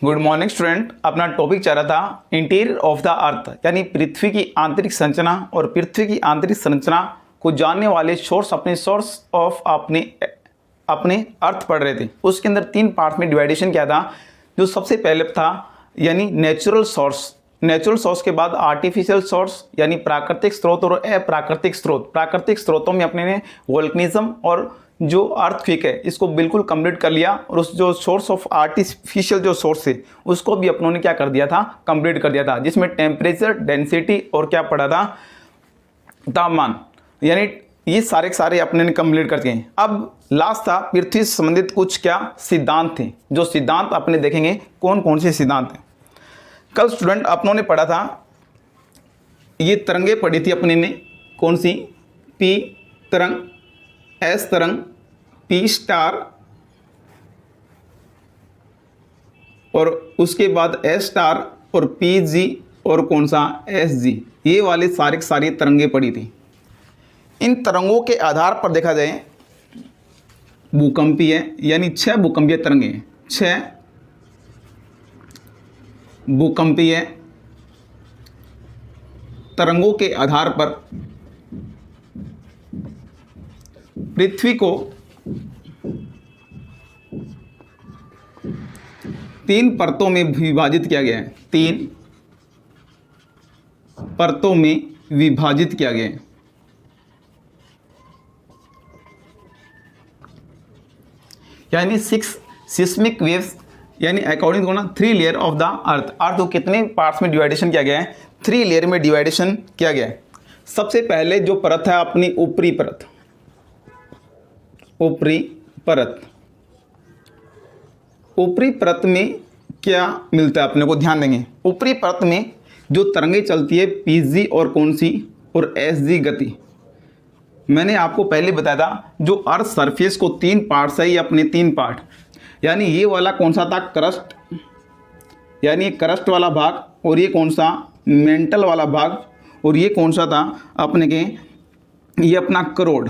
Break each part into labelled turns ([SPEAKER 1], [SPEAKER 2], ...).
[SPEAKER 1] Good morning student. अपना topic चल रहा था इंटीरियर ऑफ द अर्थ, यानी पृथ्वी की आंतरिक संरचना। और पृथ्वी की आंतरिक संरचना को जानने वाले सोर्स ऑफ अपने अर्थ पढ़ रहे थे। उसके अंदर 3 पार्ट में डिवाइडेशन किया था। जो सबसे पहले था यानी नेचुरल सोर्स के बाद आर्टिफिशियल सोर्स यानी प्राकृतिक स्रोत और अप्राकृतिक स्रोत। प्राकृतिक स्रोतों में अपने ने वोल्केनिज्म और जो अर्थक्वेक है इसको बिल्कुल कंप्लीट कर लिया, और उस जो सोर्स ऑफ आर्टिफिशियल जो सोर्स है उसको भी अपनों ने क्या कर दिया था, कंप्लीट कर दिया था, जिसमें टेम्परेचर, डेंसिटी और क्या पड़ा था, तापमान। यानी ये सारे अपने ने कंप्लीट कर दिए। अब लास्ट था पृथ्वी से संबंधित कुछ क्या सिद्धांत थे। जो सिद्धांत अपने देखेंगे कौन कौन से सिद्धांत हैं। कल स्टूडेंट अपनों ने पढ़ा था, ये तरंगे पढ़ी थी अपने ने, कौन सी, पी तरंग, एस तरंग, पी स्टार और उसके बाद एस स्टार और पी जी और कौन सा, एस जी। ये वाले सारी तरंगे पड़ी थी। इन तरंगों के आधार पर देखा जाए भूकंपीय यानी 6 भूकंपीय तरंगे हैं। 6 भूकंपीय तरंगों के आधार पर पृथ्वी को 3 परतों में विभाजित किया गया है। 3 परतों में विभाजित किया गया है। यानी 6 सिस्मिक वेव्स, यानी according to 3 layer of the earth. Earth को कितने पार्ट्स में डिवाइडेशन किया गया है, 3 लेयर में डिवाइडेशन किया गया है। सबसे पहले जो परत है अपनी ऊपरी परत, ऊपरी परत में क्या मिलता है अपने को, ध्यान देंगे। ऊपरी परत में जो तरंगे चलती है पीजी और कौन सी, और एसजी गति। मैंने आपको पहले बताया था जो अर्थ सरफेस को 3 पार्ट्स है, ये अपने 3 पार्ट। यानी ये वाला कौन सा था, क्रस्ट, यानी क्रस्ट वाला भाग, और ये कौन सा, मेंटल वाला भाग, और ये कौन सा था अपने के, ये अपना करोड़,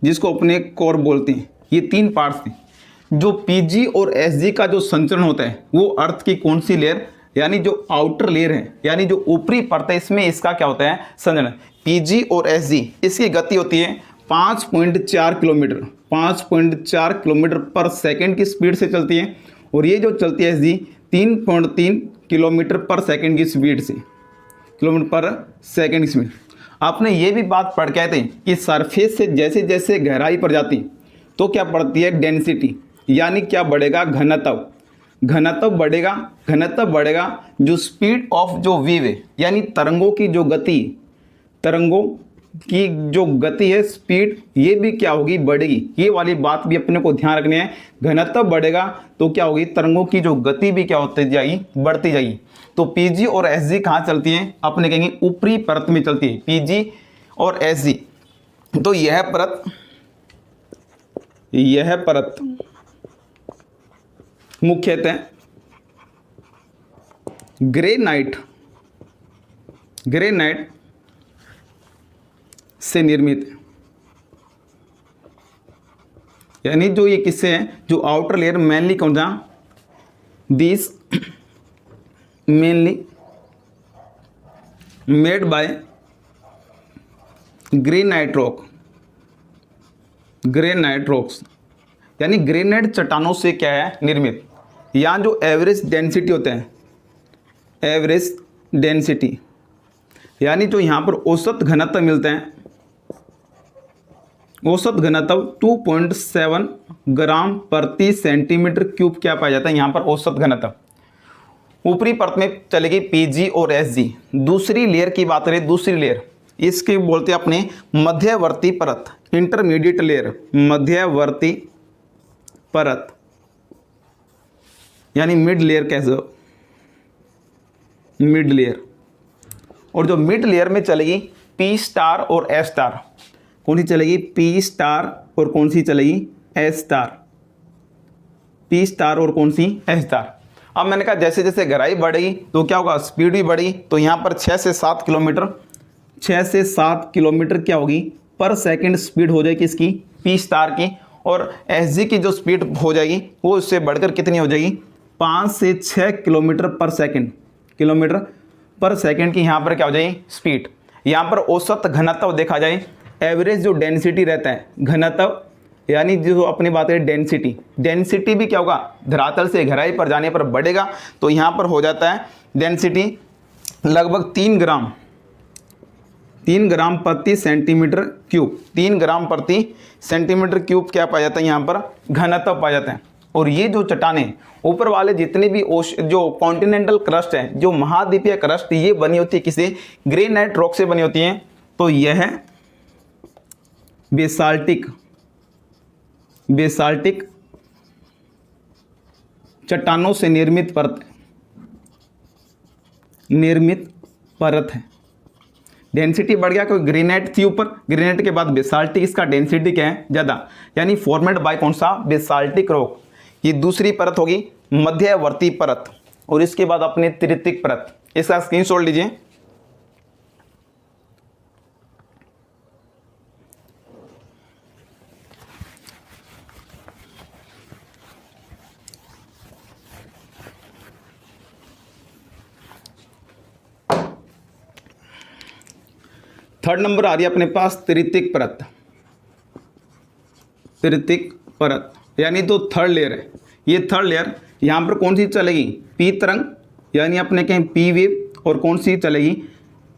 [SPEAKER 1] जिसको अपने कोर बोलते हैं। ये 3 पार्ट्स थे। जो पीजी और एसजी का जो संचरण होता है वो अर्थ की कौन सी लेयर, यानी जो आउटर लेयर है, यानी जो ऊपरी परत है, इसमें इसका क्या होता है, संचरण। पीजी और एसजी, इसकी गति होती है 5.4 किलोमीटर, 5.4 किलोमीटर पर सेकंड की स्पीड से चलती है। और ये जो चलती है एसजी 3.3 किलोमीटर पर सेकंड की स्पीड से, किलोमीटर पर सेकंड की स्पीड। आपने ये भी बात पढ़ के आए थे कि सरफेस से जैसे जैसे गहराई पर जाती तो क्या बढ़ती है, डेंसिटी, यानी क्या बढ़ेगा, घनत्व बढ़ेगा। जो स्पीड ऑफ जो वेव है, यानी तरंगों की जो गति है, स्पीड, ये भी क्या होगी, बढ़ेगी। ये वाली बात भी अपने को ध्यान रखनी है। घनत्व बढ़ेगा तो क्या होगी, तरंगों की जो गति भी क्या होती जाएगी, बढ़ती जाएगी। तो पीजी और एसजी कहाँ चलती हैं, अपने कहेंगे ऊपरी परत में चलती है, पीजी और एसजी। तो यह परत मुख्यतः ग्रेनाइट से निर्मित है। यानी जो ये किससे हैं, जो आउटर लेयर मेनली कौन सा, this mainly made by granite rocks, यानी ग्रेनाइट चट्टानों से क्या है, निर्मित। यहाँ जो एवरेज डेंसिटी होते हैं, एवरेज डेंसिटी, यानी जो यहाँ पर औसत घनत्व मिलते हैं, औसत घनत्व 2.7 ग्राम प्रति सेंटीमीटर क्यूब क्या पाया जाता है यहाँ पर, औसत घनत्व। ऊपरी परत में चलेगी पीजी और एसजी। दूसरी लेयर की बात करें, दूसरी लेयर इसकी बोलते हैं अपने मध्यवर्ती परत, इंटरमीडिएट लेयर, मध्यवर्ती परत, यानी मिड लेयर कैसे, मिड लेयर। और जो मिड लेयर में चलेगी पी स्टार और एस स्टार। कौन सी चलेगी, पी स्टार और कौन सी चलेगी, एस स्टार। पी स्टार और कौन सी, एस स्टार। अब मैंने कहा जैसे जैसे गहराई बढ़ेगी तो क्या होगा, स्पीड भी बढ़ी। तो यहाँ पर 6 से 7 किलोमीटर क्या होगी, पर सेकंड स्पीड हो जाएगी इसकी, पी स्टार की। और एस जी की जो स्पीड हो जाएगी वो उससे बढ़कर कितनी हो जाएगी, 5 से 6 किलोमीटर पर सेकंड, किलोमीटर पर सेकंड की यहाँ पर क्या हो जाएगी स्पीड। यहाँ पर औसत घनत्व देखा जाए, एवरेज जो डेंसिटी रहता है, घनत्व यानी जो अपनी बात है डेंसिटी, डेंसिटी भी क्या होगा धरातल से गहराई पर जाने पर बढ़ेगा। तो यहाँ पर हो जाता है डेंसिटी लगभग 3 ग्राम प्रति सेंटीमीटर क्यूब, 3 ग्राम प्रति सेंटीमीटर क्यूब क्या पाया जाता है यहाँ पर घनत्व पाया जाता है। और ये जो चट्टानें ऊपर वाले जितने भी जो कॉन्टिनेंटल क्रस्ट है, जो महाद्वीपीय क्रस्ट, ये बनी होती है किसी ग्रेनाइट रॉक से बनी होती हैं। तो यह है बेसाल्टिक चट्टानों से निर्मित परत है। डेंसिटी बढ़ गया क्योंकि ग्रेनाइट थी ऊपर, ग्रेनाइट के बाद बेसाल्टिक, इसका डेंसिटी क्या है ज़्यादा, यानी फॉर्मेड बाय कौन सा बेसाल्टिक रॉक। ये दूसरी परत होगी मध्यवर्ती परत, और इसके बाद अपने तृतीयक परत। इसका स्क्रीनशॉट लीजिए। थर्ड नंबर आ रही है अपने पास तृतीयक परत, तृतीयक परत यानी तो थर्ड लेयर है। ये थर्ड लेयर यहाँ पर कौन सी चलेगी पी तरंग, यानी अपने कहें पी वेव, और कौन सी चलेगी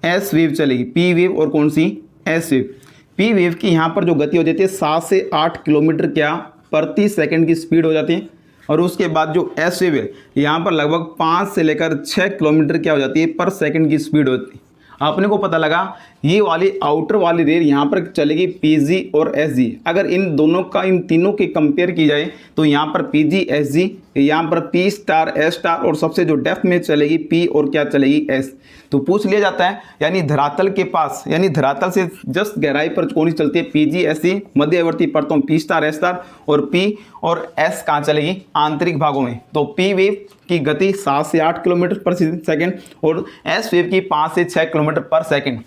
[SPEAKER 1] एस वेव चलेगी, पी वेव और कौन सी एस वेव। पी वेव की यहाँ पर जो गति हो जाती है 7 से 8 किलोमीटर क्या प्रति सेकंड की स्पीड हो जाती है। और उसके बाद जो एस वेव है यहाँ पर लगभग 5 से लेकर 6 किलोमीटर क्या हो जाती है पर सेकंड की स्पीड होती है। आपने को पता लगा ये वाली आउटर वाली रेल यहाँ पर चलेगी पीजी और एसजी। अगर इन दोनों का, इन तीनों की कंपेयर की जाए तो यहाँ पर पीजी एसजी, यहाँ पर पी स्टार एस स्टार, और सबसे जो डेप्थ में चलेगी पी और क्या चलेगी एस। तो पूछ लिया जाता है यानी धरातल के पास, यानी धरातल से जस्ट गहराई पर कौन सी चलती है पीजी एसजी, मध्यवर्ती परतों पी स्टार एस स्टार, और पी और एस कहाँ चलेगी आंतरिक भागों में। तो पी वेव की गति 7 से 8 किलोमीटर पर सेकंड और एस वेव की 5 से 6 किलोमीटर पर सेकंड।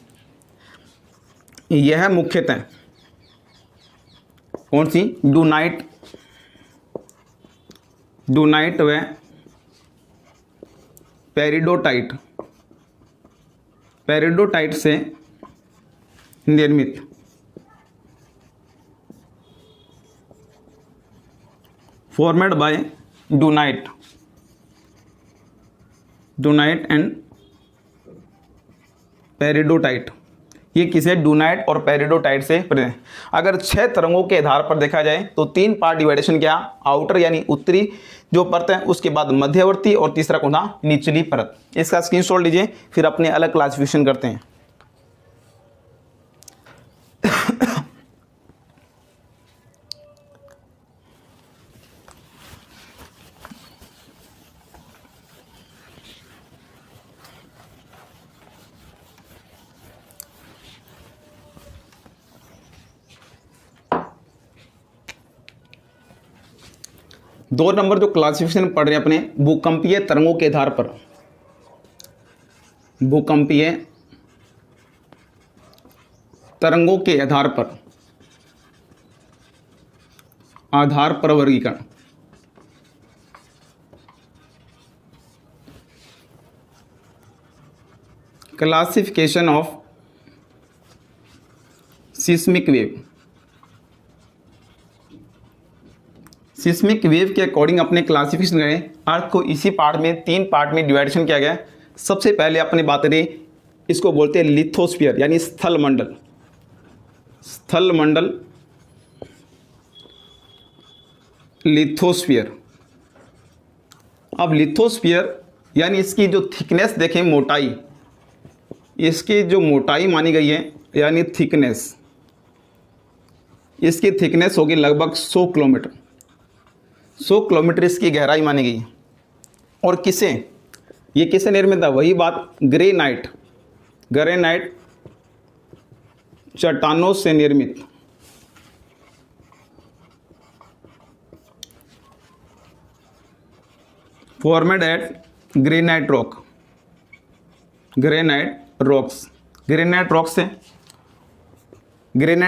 [SPEAKER 1] यह मुख्यतः कौन सी डूनाइट व पेरिडोटाइट से निर्मित फॉर्मेड बाय डूनाइट एंड पेरिडोटाइट। ये किसे डूनाइट और पेरिडोटाइट से बने। अगर 6 तरंगों के आधार पर देखा जाए तो 3 पार्ट डिवाइडेशन क्या, आउटर यानी उत्तरी जो परत है, उसके बाद मध्यवर्ती, और तीसरा कौन था निचली परत। इसका स्क्रीनशॉट लीजिए, फिर अपने अलग क्लासिफिकेशन करते हैं। दो नंबर जो क्लासिफिकेशन पढ़ रहे हैं अपने भूकंपीय तरंगों के आधार पर, भूकंपीय तरंगों के आधार पर वर्गीकरण। Classification of seismic wave. Seismic wave के अकॉर्डिंग अपने क्लासिफिकेशन करें, अर्थ को इसी पार्ट में 3 पार्ट में डिवाइडेशन किया गया है। सबसे पहले अपने बात करें, इसको बोलते हैं लिथोस्फीयर यानी स्थल मंडल, लिथोस्फीयर। अब लिथोस्फीयर यानी इसकी जो थिकनेस देखें, मोटाई, इसकी जो मोटाई मानी गई है यानी थिकनेस, इसकी थिकनेस होगी लगभग 100 किलोमीटर। 100 किलोमीटर इसकी गहराई मानी गई। और ये किसे निर्मित है, वही बात ग्रेनाइट चट्टानों से निर्मित। फॉर्मेड एट ग्रेनाइट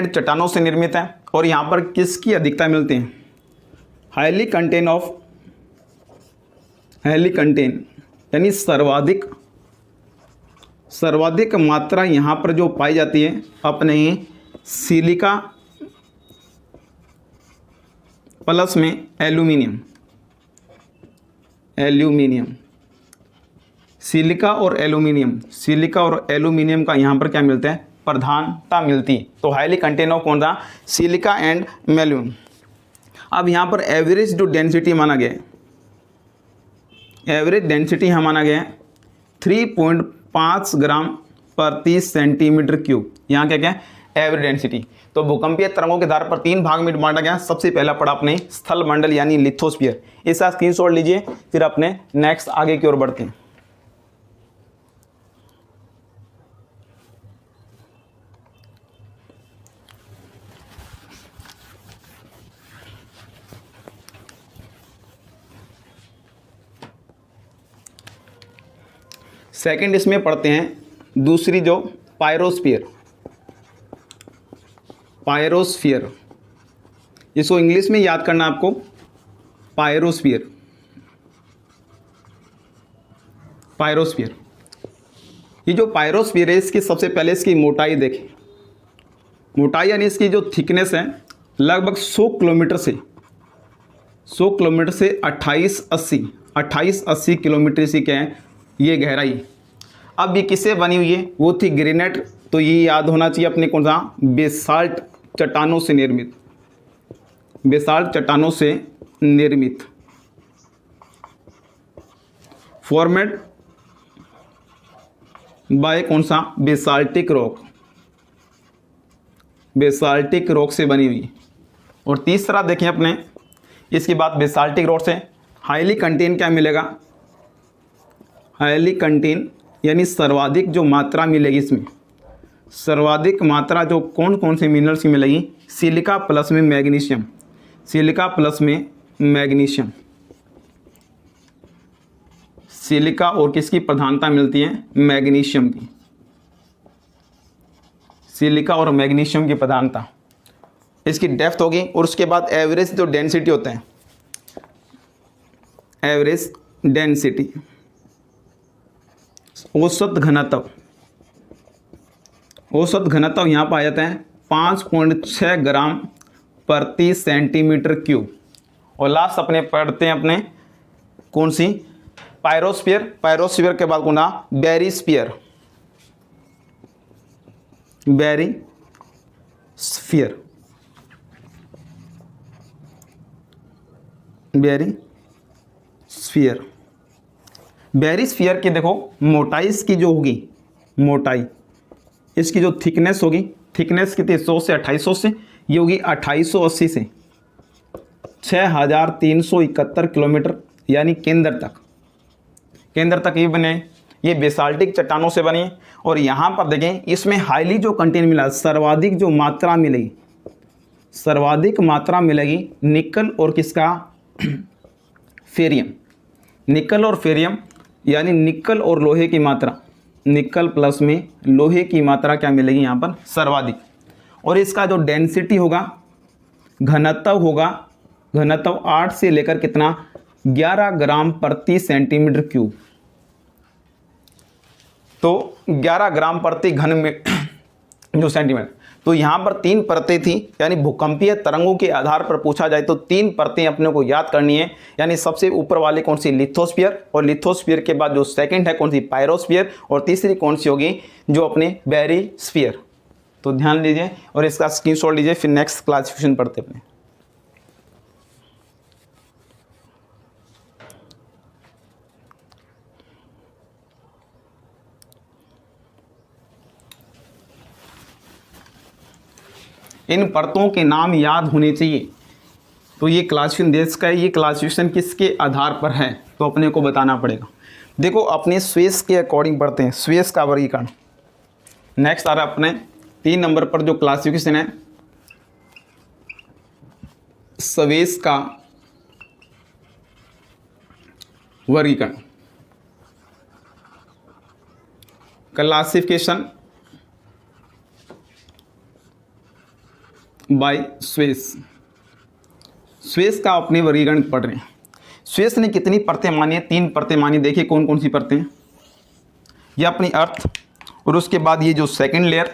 [SPEAKER 1] चट्टानों से निर्मित है। और यहाँ पर किसकी अधिकता मिलती है, highly contain of highly contain यानी सर्वाधिक मात्रा यहाँ पर जो पाई जाती है अपने सिलिका प्लस में एल्यूमिनियम। सिलिका और एल्यूमिनियम का यहाँ पर क्या मिलता है, प्रधानता मिलती है। तो हाईली कंटेन ऑफ कौन सा, सिलिका एंड एल्यूमिनियम। अब यहाँ पर एवरेज जो डेंसिटी माना गया है, एवरेज डेंसिटी यहाँ माना गया है 3.5 ग्राम प्रति सेंटीमीटर क्यूब। यहाँ क्या क्या है, एवरेज डेंसिटी। तो भूकंपीय तरंगों के आधार पर 3 भाग में बांटा गया। सबसे पहला पड़ा अपने स्थल मंडल यानी लिथोस्फीयर। इसका स्क्रीनशॉट लीजिए, फिर अपने नेक्स्ट आगे की ओर बढ़ते हैं। सेकंड इसमें पढ़ते हैं दूसरी जो पायरोस्फीयर। इसको इंग्लिश में याद करना आपको, पायरोस्फीयर। ये जो पायरोस्फीयर है, इसकी सबसे पहले इसकी मोटाई देखें। मोटाई यानी इसकी जो थिकनेस है लगभग 100 किलोमीटर से 2880 किलोमीटर से क्या है ये गहराई। अब ये किससे बनी हुई है, वो थी ग्रेनाइट। तो ये याद होना चाहिए अपने कौन सा, बेसाल्ट चट्टानों से निर्मित फॉर्मेट बाय कौन सा, बेसाल्टिक रॉक से बनी हुई। और तीसरा देखें अपने, इसके बाद बेसाल्टिक रॉक से हाईली कंटेन क्या मिलेगा, हाईली कंटेन यानी सर्वाधिक जो मात्रा मिलेगी इसमें, सर्वाधिक मात्रा जो कौन कौन से मिनरल्स की मिलेगी, सिलिका प्लस में मैग्नीशियम। सिलिका और किसकी प्रधानता मिलती है, मैग्नीशियम की। सिलिका और मैग्नीशियम की प्रधानता, इसकी डेप्थ होगी। और उसके बाद एवरेज जो डेंसिटी होता है, एवरेज डेंसिटी, औसत घनत्व यहाँ पर आ जाता है 5.6 ग्राम प्रति सेंटीमीटर क्यूब। और लास्ट अपने पढ़ते हैं अपने कौन सी, पायरोस्फीयर के बाद कौन सा, बैरीस्फीयर। बैरीस्फीयर की देखो मोटाई इसकी जो होगी, मोटाई इसकी जो थिकनेस होगी, थिकनेस कितनी 100 से 2800 से, ये होगी 2880 से 6371 किलोमीटर, यानी केंद्र तक ये बने। ये बेसाल्टिक चट्टानों से बनी। और यहाँ पर देखें इसमें हाईली जो कंटेन मिला, सर्वाधिक जो मात्रा मिलेगी निकल और किसका, फेरियम। निकल और फेरियम यानी निकल और लोहे की मात्रा, निकल प्लस में लोहे की मात्रा क्या मिलेगी यहाँ पर, सर्वाधिक। और इसका जो डेंसिटी होगा, घनत्व 8 से लेकर कितना, 11 ग्राम प्रति सेंटीमीटर क्यूब। तो 11 ग्राम प्रति घन में जो सेंटीमीटर। तो यहाँ पर 3 परतें थी, यानी भूकंपीय तरंगों के आधार पर पूछा जाए तो 3 परतें अपने को याद करनी है। यानी सबसे ऊपर वाली कौन सी, लिथोस्फीयर। और लिथोस्फीयर के बाद जो सेकंड है कौन सी, पायरोस्फीयर। और तीसरी कौन सी होगी, जो अपने बैरीस्फीयर। तो ध्यान दीजिए और इसका स्क्रीनशॉट लीजिए, फिर नेक्स्ट क्लासिफिकेशन पढ़ते अपने। इन परतों के नाम याद होने चाहिए। तो ये क्लासिफिकेशन देश का है, ये क्लासिफिकेशन किसके आधार पर है तो अपने को बताना पड़ेगा। देखो अपने स्वेस के अकॉर्डिंग पढ़ते हैं, स्वेस का वर्गीकरण। नेक्स्ट आ रहा है अपने 3 नंबर पर जो क्लासिफिकेशन है, स्वेस का वर्गीकरण। Classification bye Suez. स्वेस का अपने वर्गीकरण पढ़ रहे हैं। स्वेस ने कितनी परतें मानी है? 3 परतें मानी। देखिए कौन कौन सी परतें हैं। ये अपनी अर्थ, और उसके बाद ये जो सेकंड लेयर,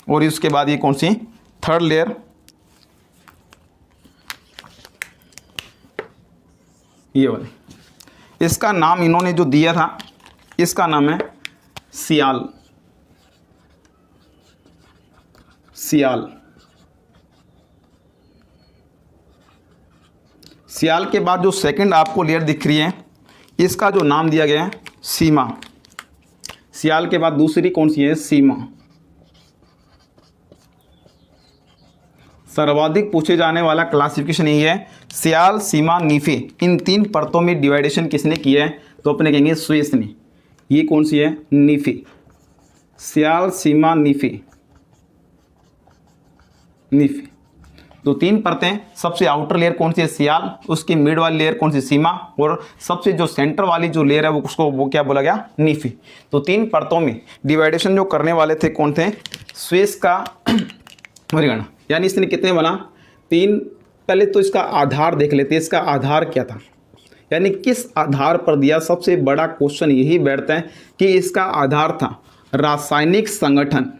[SPEAKER 1] और उसके बाद ये कौन सी? Third layer. ये वाली, इसका नाम इन्होंने जो दिया था, इसका नाम है सियाल। सियाल। सियाल के बाद जो सेकंड आपको लेयर दिख रही है, इसका जो नाम दिया गया है सीमा। सियाल के बाद दूसरी कौन सी है? सीमा। सर्वाधिक पूछे जाने वाला क्लासिफिकेशन यही है, सियाल, सीमा, नीफे। इन 3 परतों में डिवाइडेशन किसने किया है? तो अपने कहेंगे स्वेस ने। ये कौन सी है? नीफे। सियाल, सीमा, नीफे। नीफे। तो 3 परतें। सबसे आउटर लेयर कौन सी है? सियाल। उसकी मिड वाली लेयर कौन सी? सीमा। और सबसे जो सेंटर वाली जो लेयर है वो क्या बोला गया? नीफे। तो 3 परतों में डिवाइडेशन जो करने वाले थे कौन थे? स्वेस का वर्गीकरण। यानी इसने कितने बना? 3। पहले तो इसका आधार देख लेते हैं, इसका आधार क्या था, यानी किस आधार पर दिया। सबसे बड़ा क्वेश्चन यही बैठता है कि इसका आधार था रासायनिक संगठन।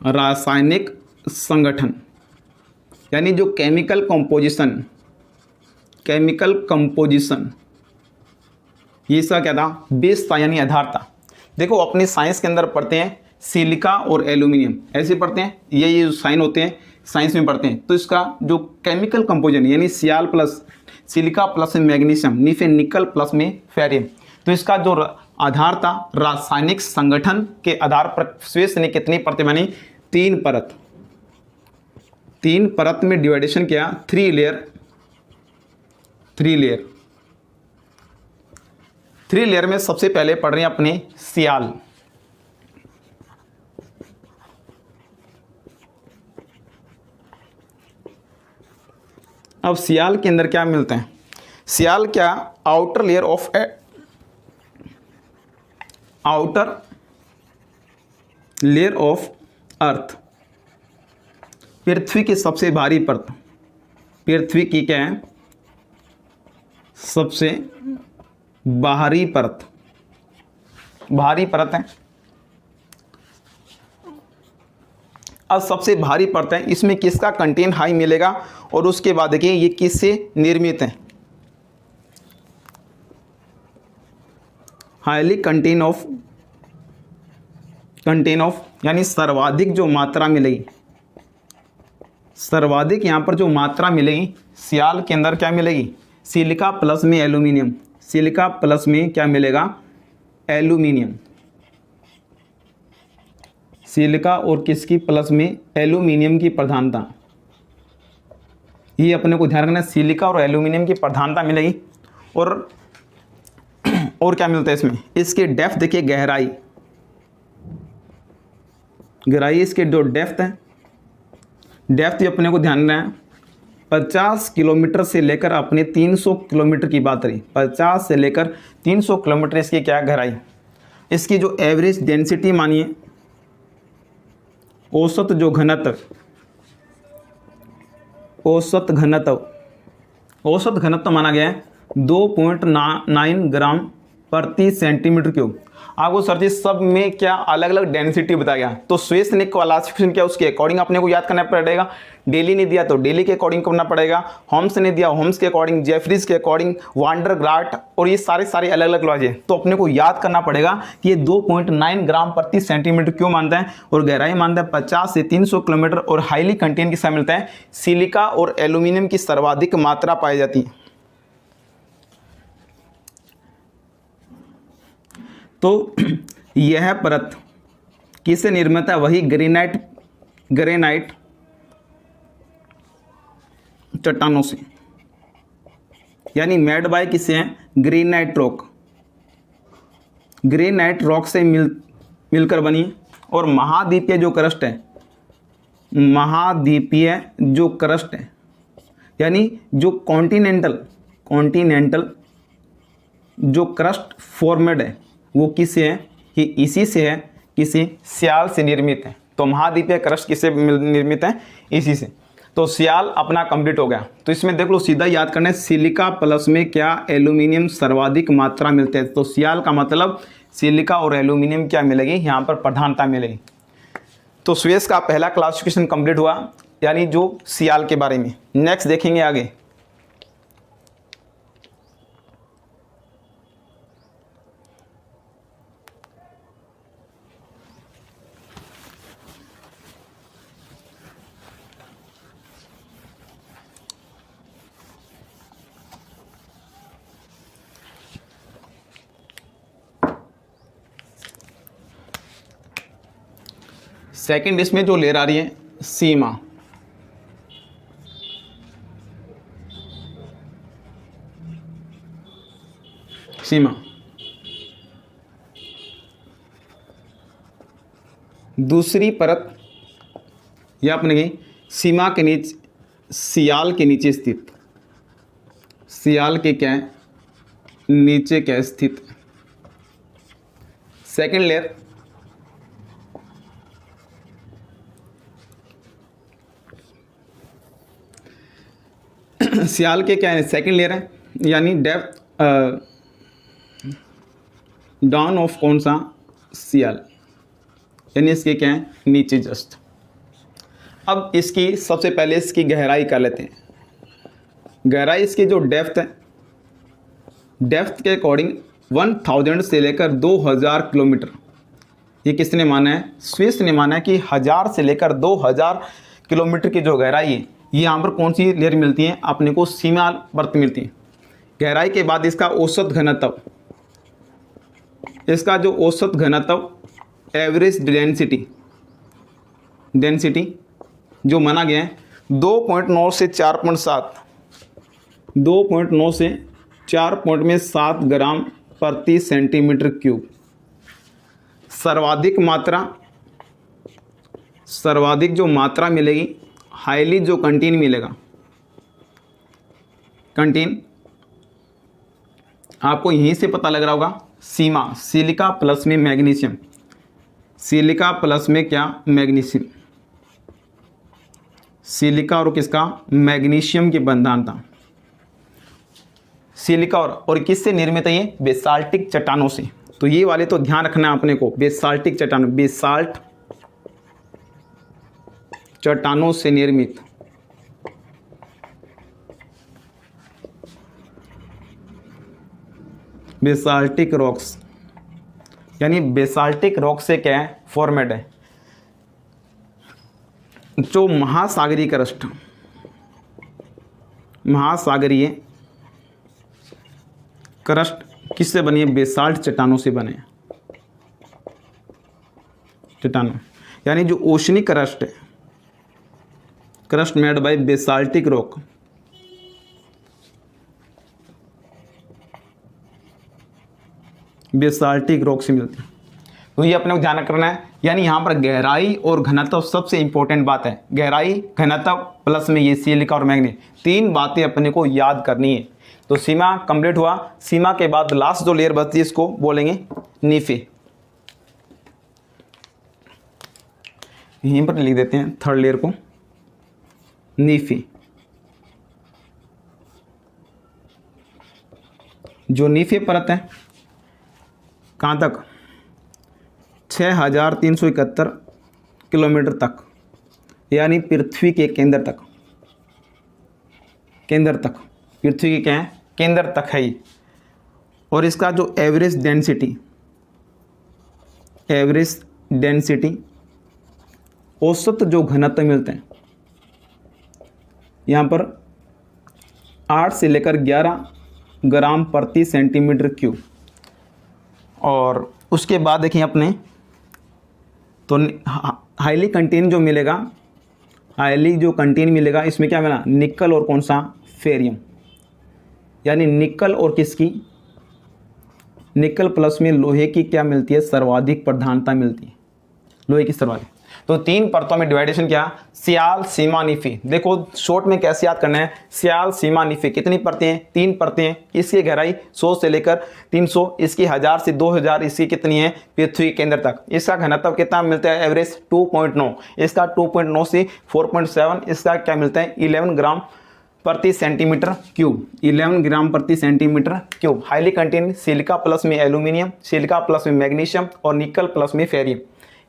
[SPEAKER 1] रासायनिक संगठन यानी जो केमिकल कंपोजिशन, केमिकल कंपोजिशन, ये इसका क्या था? बेस था, यानी आधार था। देखो अपनी साइंस के अंदर पढ़ते हैं सिलिका और एल्यूमिनियम, ऐसे पढ़ते हैं, ये जो साइन होते हैं साइंस में पढ़ते हैं। तो इसका जो केमिकल कंपोजिशन यानी सियाल प्लस सिलिका प्लस में मैग्नीशियम, नीफे निकल प्लस में फेरियम, तो इसका जो आधार था रासायनिक संगठन के आधार पर स्वेस ने कितनी परतें बनी? 3 परत। 3 परत में डिवाइडेशन किया, 3 लेयर। 3 लेयर। 3 लेयर में सबसे पहले पढ़ रहे हैं अपने सियाल। अब सियाल के अंदर क्या मिलते हैं? सियाल क्या? Outer layer of outer layer of earth, पृथ्वी की सबसे भारी परत। पृथ्वी की क्या है? सबसे बाहरी परत। भारी परत है। अब सबसे भारी परत है, इसमें किसका कंटेंट हाई मिलेगा? और उसके बाद देखिए ये किससे निर्मित है? हाईली कंटेन ऑफ यानी सर्वाधिक जो मात्रा मिलेगी, सर्वाधिक यहाँ पर जो मात्रा मिलेगी सियाल के अंदर क्या मिलेगी? सिलिका प्लस में एल्यूमिनियम। सिलिका प्लस में क्या मिलेगा? एल्यूमिनियम। सिलिका और किसकी प्लस में? एल्यूमिनियम की प्रधानता। ये अपने को ध्यान रखना है, सिलिका और एल्यूमिनियम की प्रधानता मिलेगी। और क्या मिलता है इसमें? इसके डेप्थ देखिए, गहराई। गहराई इसके जो डेप्थ है, डेप्थ अपने को ध्यान रखना है 50 किलोमीटर से लेकर अपने 300 किलोमीटर की बात रही। 50 से लेकर 300 किलोमीटर इसकी क्या गहराई। इसकी जो एवरेज डेंसिटी मानिए, औसत जो घनत्व, औसत घनत्व माना गया है 2.9 ग्राम प्रति सेंटीमीटर क्यूब। आपको सर जी सब में क्या अलग अलग डेंसिटी बताया गया, तो स्वेस ने क्लासिफिकेशन किया, उसके अकॉर्डिंग अपने को याद करना पड़ेगा। डेली ने दिया तो डेली के अकॉर्डिंग करना पड़ेगा, होम्स ने दिया होम्स के अकॉर्डिंग, जेफरीज के अकॉर्डिंग, वांडरग्राट, और ये सारे अलग अलग लॉज है। तो अपने को याद करना पड़ेगा कि ये 2.9 ग्राम प्रति सेंटीमीटर क्यों मानता है, और गहराई मानता है 50 से 300 किलोमीटर, और हाईली कंटेन किसका मिलता है? सिलिका और एल्यूमिनियम की सर्वाधिक मात्रा पाई जाती है। तो यह परत किससे निर्मित है? वही ग्रेनाइट चट्टानों से, यानी मेड बाय किससे है? Granite rock. ग्रेनाइट रॉक से मिलकर बनी। और महाद्वीपीय जो क्रस्ट है, महाद्वीपीय जो क्रस्ट है, यानी जो कॉन्टिनेंटल जो क्रस्ट फॉर्मेड है वो किससे है? कि इसी से है, किसी सियाल से निर्मित है। तो महाद्वीपीय क्रस्ट किससे निर्मित है? इसी से। तो सियाल अपना कंप्लीट हो गया। तो इसमें देख लो, सीधा याद करना है, सिलिका प्लस में क्या एल्यूमिनियम सर्वाधिक मात्रा मिलते हैं। तो सियाल का मतलब सिलिका और एल्यूमिनियम क्या मिलेगी, यहाँ पर प्रधानता मिलेगी। तो सुएज का पहला क्लासिफिकेशन कंप्लीट हुआ, यानी जो सियाल के बारे में। नेक्स्ट देखेंगे आगे। सेकंड इसमें जो लेयर आ रही है सीमा, सीमा दूसरी परत या अपने सीमा के नीचे, सियाल के नीचे स्थित, सियाल के क्या है, नीचे क्या स्थित। सेकंड लेयर सियाल के क्या है, सेकंड लेयर है, यानी डेप्थ डाउन ऑफ कौन सा, सियाल, यानी इसके क्या है, नीचे जस्ट। अब इसकी सबसे पहले इसकी गहराई कर लेते हैं। गहराई इसकी जो डेप्थ है, डेप्थ के अकॉर्डिंग 1000 से लेकर 2000 किलोमीटर, ये किसने माना है, स्विस ने माना है कि 1000 से लेकर 2000 किलोमीटर की जो गहराई है, ये यहाँ पर कौन सी लेयर मिलती है अपने को, सीमा परत मिलती है। गहराई के बाद इसका औसत घनत्व, इसका जो औसत घनत्व, एवरेज डेंसिटी, डेंसिटी जो माना गया है 2.9 से 4.7, 2.9 से 4.7 ग्राम प्रति सेंटीमीटर क्यूब। सर्वाधिक मात्रा, सर्वाधिक जो मात्रा मिलेगी, हाईली जो कंटीन मिलेगा, कंटीन आपको यहीं से पता लग रहा होगा, सीमा, सिलिका प्लस में मैग्नीशियम, सिलिका प्लस में क्या, मैग्नीशियम, सिलिका और किसका, मैग्नीशियम की बंधानता। सिलिका और किससे निर्मित है ये, बेसाल्टिक चट्टानों से। तो ये वाले तो ध्यान रखना है अपने को, बेसाल्टिक चट्टानों, बेसाल्ट चट्टानों से निर्मित। बेसाल्टिक रॉक्स, यानी बेसाल्टिक रॉक से क्या है, फॉर्मेट है। जो महासागरीय क्रस्ट, महासागरीय क्रस्ट किससे बनी है, बेसाल्ट चट्टानों से बने, चट्टानों, यानी जो ओशनिक क्रस्ट है, crust made by basaltic rock, basaltic rock से मिलती है। तो ये अपने को ध्यान रखना है, यानी यहाँ पर गहराई और घनत्व सबसे इंपॉर्टेंट बात है। गहराई, घनत्व प्लस में ये सिलिका और मैग्नीज, तीन बातें अपने को याद करनी है। तो सीमा कंप्लीट हुआ। सीमा के बाद लास्ट जो लेयर बचती है इसको बोलेंगे नीफे। यहीं पर लिख देते हैं थर्ड लेयर को, नीफे। जो नीफे परत है कहाँ तक, 6371 किलोमीटर तक, यानी पृथ्वी के केंद्र तक, केंद्र तक, पृथ्वी के क्या है, केंद्र तक है ये। और इसका जो एवरेज डेंसिटी, एवरेज डेंसिटी, औसत जो घनत्व मिलते हैं यहाँ पर 8 से लेकर 11 ग्राम प्रति सेंटीमीटर क्यूब। और उसके बाद देखिए अपने तो हाईली कंटेन जो मिलेगा, हाईली जो कंटेन मिलेगा, इसमें क्या मिला, निकल और कौन सा, फेरियम, यानी निकल और किसकी, निकल प्लस में लोहे की क्या मिलती है, सर्वाधिक प्रधानता मिलती है, लोहे की सर्वाधिक। तो 3 परतों में डिवाइडेशन क्या, सियाल सीमा निफी। देखो शॉर्ट में कैसे याद करना है, सियाल सीमा निफी कितनी परतें हैं, 3 परतें हैं। इसकी गहराई 100 से लेकर 300, इसकी 1000 से 2000, इसकी कितनी है पृथ्वी के केंद्र तक। इसका घनत्व कितना मिलता है एवरेज 2.9, इसका 2.9 से 4.7, इसका क्या मिलता है 11 ग्राम प्रति सेंटीमीटर क्यूब, 11 ग्राम प्रति centimetre cube. Highly contain silica plus में एल्यूमिनियम, सिलिका प्लस में मैग्नीशियम और निकल प्लस में फेरियम।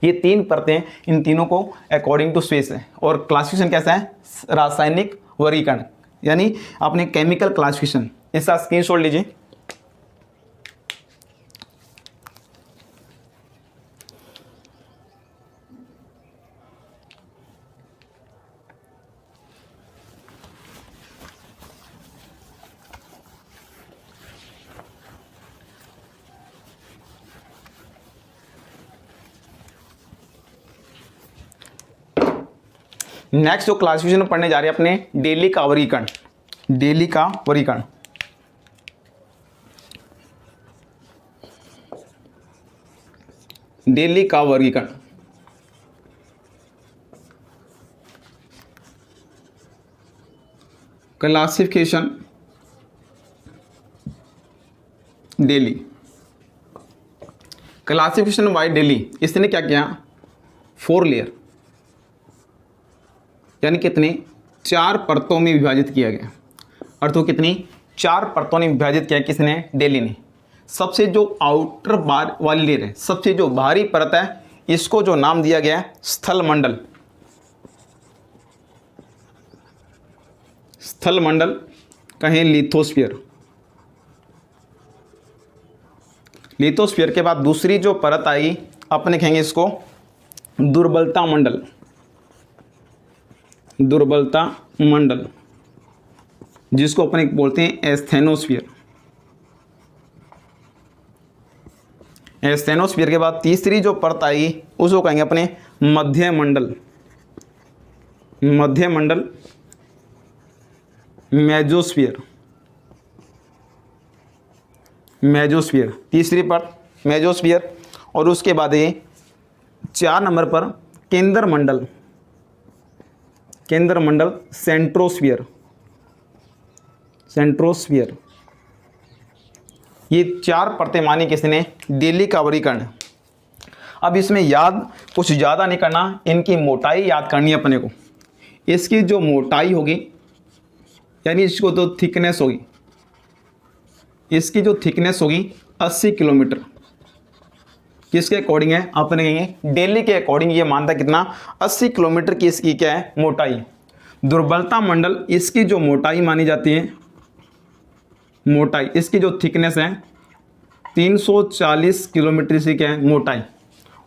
[SPEAKER 1] ये 3 परतें, इन तीनों को अकॉर्डिंग टू स्पेस है। और क्लासिफिकेशन कैसा है, रासायनिक वर्गीकरण, यानी अपने केमिकल क्लासिफिकेशन। इसका स्क्रीनशॉट लीजिए। नेक्स्ट जो क्लासिफिकेशन पढ़ने जा रहे हैं अपने डेली का वर्गीकरण, डेली का वर्गीकरण। डेली का वर्गीकरण classification daily, classification by daily. इसने क्या किया 4 लेयर, यानी कितने 4 परतों में विभाजित किया गया। अर्थों कितनी 4 परतों में विभाजित किया किसने, डेली ने। सबसे जो आउटर बार वाली लेयर है, सबसे जो बाहरी परत है, इसको जो नाम दिया गया है स्थल मंडल। स्थल मंडल कहें लिथोस्फीयर। लिथोस्फीयर के बाद दूसरी जो परत आई अपने कहेंगे इसको दुर्बलता मंडल। दुर्बलता मंडल जिसको अपने बोलते हैं एस्थेनोस्फीयर। एस्थेनोस्फीयर के बाद तीसरी जो परत आई उसको कहेंगे अपने मध्य मंडल। मध्य मंडल मेजोस्फीयर। मेजोस्फीयर तीसरी परत मेजोस्फीयर। और उसके बाद ये 4 नंबर पर केंद्र मंडल। केंद्र मंडल सेंट्रोस्फीयर। सेंट्रोस्फीयर। ये 4 परतें मानी किसने, डेली का वर्गीकरण। अब इसमें याद कुछ ज़्यादा नहीं करना, इनकी मोटाई याद करनी है अपने को। इसकी जो मोटाई होगी यानी इसको तो थिकनेस होगी, इसकी जो थिकनेस होगी 80 किलोमीटर। किसके अकॉर्डिंग है, अपने कहेंगे डेली के अकॉर्डिंग। ये मानता कितना 80 किलोमीटर की इसकी क्या है मोटाई। दुर्बलता मंडल इसकी जो मोटाई मानी जाती है, मोटाई इसकी जो थिकनेस है 340 किलोमीटर से क्या है मोटाई।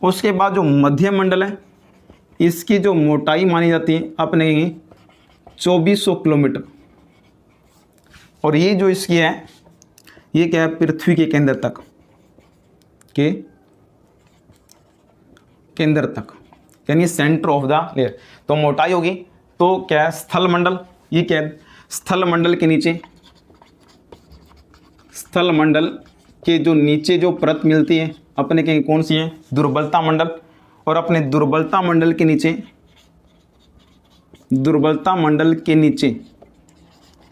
[SPEAKER 1] उसके बाद जो मध्य मंडल है इसकी जो मोटाई मानी जाती है अपने कहेंगे 2400 किलोमीटर। और ये जो इसकी है ये क्या है पृथ्वी के केंद्र तक, के केंद्र तक, यानी सेंटर ऑफ द लेयर। तो मोटाई होगी तो क्या है स्थल मंडल। ये क्या है स्थल मंडल के नीचे, स्थल मंडल के जो नीचे जो परत मिलती है अपने के कौन सी है दुर्बलता मंडल। और अपने दुर्बलता मंडल के नीचे, दुर्बलता मंडल के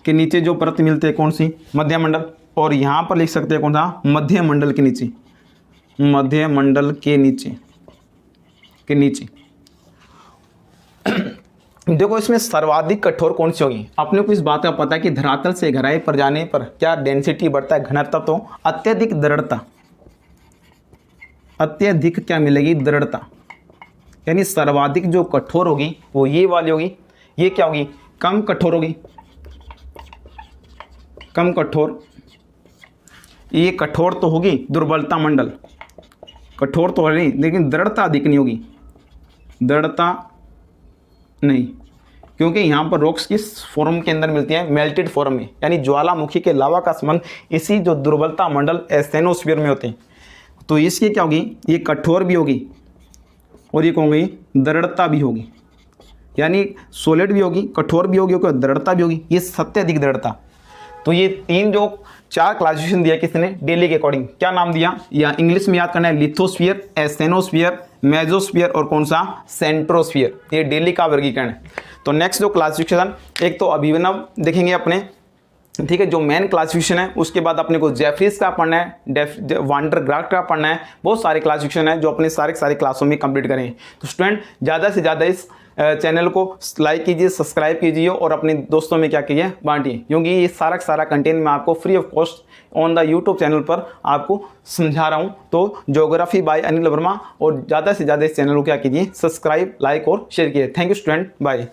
[SPEAKER 1] नीचे जो परत मिलती है कौन सी मध्य मंडल। और यहाँ पर लिख सकते हैं कौन सा मध्य मंडल के नीचे, मध्य मंडल के नीचे के नीचे। देखो इसमें सर्वाधिक कठोर कौन सी होगी। अपने को इस बात का पता है कि धरातल से गहराई पर जाने पर क्या डेंसिटी बढ़ता है, घनत्व। तो अत्यधिक दृढ़ता, अत्यधिक क्या मिलेगी दृढ़ता, यानी सर्वाधिक जो कठोर होगी वो ये वाली होगी। ये क्या होगी कम कठोर होगी, कम कठोर। ये कठोर तो होगी दुर्बलता मंडल, कठोर तो है लेकिन दृढ़ता अधिक नहीं होगी, दृढ़ता नहीं, क्योंकि यहाँ पर रॉक्स किस फॉर्म के अंदर मिलती है मेल्टेड फॉर्म में, यानी ज्वालामुखी के लावा का संबंध इसी जो दुर्बलता मंडल एस्थेनोस्फीयर में होते हैं। तो इसकी क्या होगी ये कठोर भी होगी और ये क्या होगी दृढ़ता भी होगी, यानी सॉलिड भी होगी कठोर भी होगी और दृढ़ता भी होगी। ये सबसे अधिक दृढ़ता। तो ये 3 जो 4 क्लासिफिकेशन दिया किसने डेली के अकॉर्डिंग, क्या नाम दिया या इंग्लिश में याद करना है लिथोस्फीयर, एस्थेनोस्फीयर मेसोस्फीयर और कौन सा सेंट्रोस्फीयर, ये डेली का वर्गीकरण है। तो नेक्स्ट जो क्लासिफिकेशन, एक तो अभिनव देखेंगे अपने, ठीक है, जो मेन क्लासिफिकेशन है, उसके बाद अपने को जेफरीज का पढ़ना है, वांडर ग्राफ्ट का पढ़ना है, बहुत सारे क्लासिफिकेशन है जो अपने सारे क्लासों में कंप्लीट करेंगे। तो स्टूडेंट ज़्यादा से ज़्यादा इस चैनल को लाइक कीजिए, सब्सक्राइब कीजिए और अपने दोस्तों में क्या कीजिए, बांटिए, क्योंकि ये सारा कंटेंट मैं आपको free of cost on the YouTube channel पर आपको समझा रहा हूँ। तो ज्योग्राफी बाय अनिल वर्मा, और ज़्यादा से ज़्यादा इस चैनल को क्या कीजिए, सब्सक्राइब, लाइक और शेयर कीजिए। Thank you student, bye.